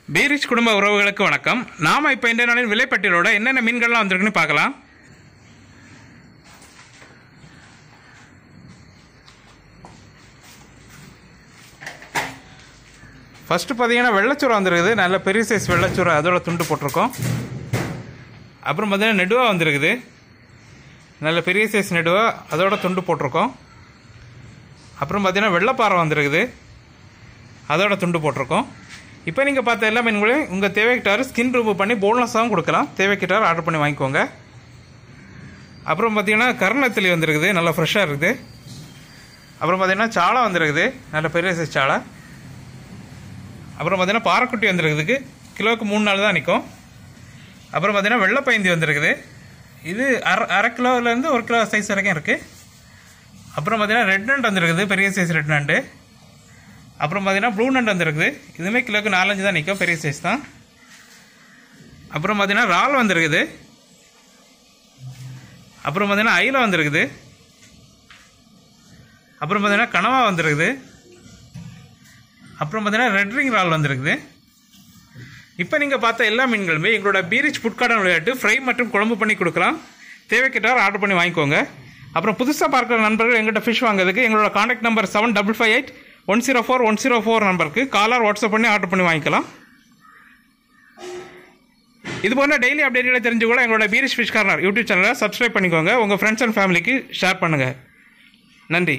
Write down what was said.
பீரிச் குடும்ப உறவுகளுக்கு வணக்கம். நாம இப்போ இந்த நாளின் விலைப்பட்டியலோட என்னென்ன மீன்கள்லாம் வந்திருக்குன்னு பார்க்கலாம். ஃபர்ஸ்ட் பார்த்தீங்கன்னா வெள்ளச்சூரை வந்துருக்குது. நல்ல பெரிய சைஸ் வெள்ளச்சூரை, அதோட துண்டு போட்டிருக்கோம். அப்புறம் பார்த்தீங்கன்னா நெடுவா வந்துருக்குது. நல்ல பெரிய சைஸ் நெடுவா, அதோட துண்டு போட்டிருக்கோம். அப்புறம் பார்த்தீங்கன்னா வெள்ளைப்பாறை வந்துருக்குது, அதோட துண்டு போட்டிருக்கோம். இப்போ நீங்கள் பார்த்த எல்லா மீன்களையும் உங்கள் தேவைக்கிட்டார் ஸ்கின் ரிமூவ் பண்ணி போன்லெஸ்ஸாகவும் கொடுக்கலாம். தேவைக்கிட்டார் ஆர்டர் பண்ணி வாங்கிக்கோங்க. அப்புறம் பார்த்தீங்கன்னா கருணத்திலி வந்துருக்குது, நல்லா ஃப்ரெஷ்ஷாக இருக்குது. அப்புறம் பார்த்தீங்கன்னா சாளை வந்துருக்குது, நல்ல பெரிய சைஸ் சாளை. அப்புறம் பார்த்தீங்கன்னா பாறைக்குட்டி வந்துருக்குதுக்கு கிலோவுக்கு 3 நாள் தான் நிற்கும். அப்புறம் பார்த்தீங்கன்னா வெள்ளைப்பயந்தி வந்துருக்குது, இது அரை கிலோவிலேருந்து 1 கிலோ சைஸ் வரைக்கும் இருக்குது. அப்புறம் பார்த்தீங்கன்னா ரெட் நண்டு வந்துருக்குது, பெரிய சைஸ் ரெட் நண்டு. அப்புறம் பார்த்தீங்கன்னா ப்ளூ நண்டு வந்துருக்குது, இதுவுமே கிலோக்கு 4-5 தான் நிற்கும், பெரிய சைஸ் தான். அப்புறம் பார்த்தீங்கன்னா இறால் வந்துருக்குது. அப்புறம் பார்த்தீங்கன்னா ஐல வந்துருக்குது. அப்புறம் பார்த்தீங்கன்னா கனவா வந்துருக்குது. அப்புறம் பார்த்தீங்கன்னா ரெட் ரிங் இறால் வந்துருக்குது. இப்போ நீங்கள் பார்த்த எல்லா மீன்களுமே எங்களோட பீரிச் ஃபுட் கார்டன் விளையாட்டு ஃப்ரை மற்றும் குழம்பு பண்ணி கொடுக்கலாம். தேவைக்கிட்டார் ஆர்டர் பண்ணி வாங்கிக்கோங்க. அப்புறம் புதுசாக பார்க்குற நண்பர்கள் எங்கள்கிட்ட ஃபிஷ் வாங்குறதுக்கு எங்களோட கான்டாக்ட் நம்பர் 7558-104-104 நம்பருக்கு காலர் வாட்ஸ்அப் பண்ணி ஆர்டர் பண்ணி வாங்கிக்கலாம். இது போன்ற டெய்லி அப்டேட்களை தெரிஞ்சுக்கொள்ள எங்களோட பீரிச் ஃபிஷ் கார்னர் யூடியூப் சேனலை சப்ஸ்கிரைப் பண்ணிக்கோங்க. உங்கள் ஃப்ரெண்ட்ஸ் அண்ட் ஃபேமிலிக்கு ஷேர் பண்ணுங்கள். நன்றி.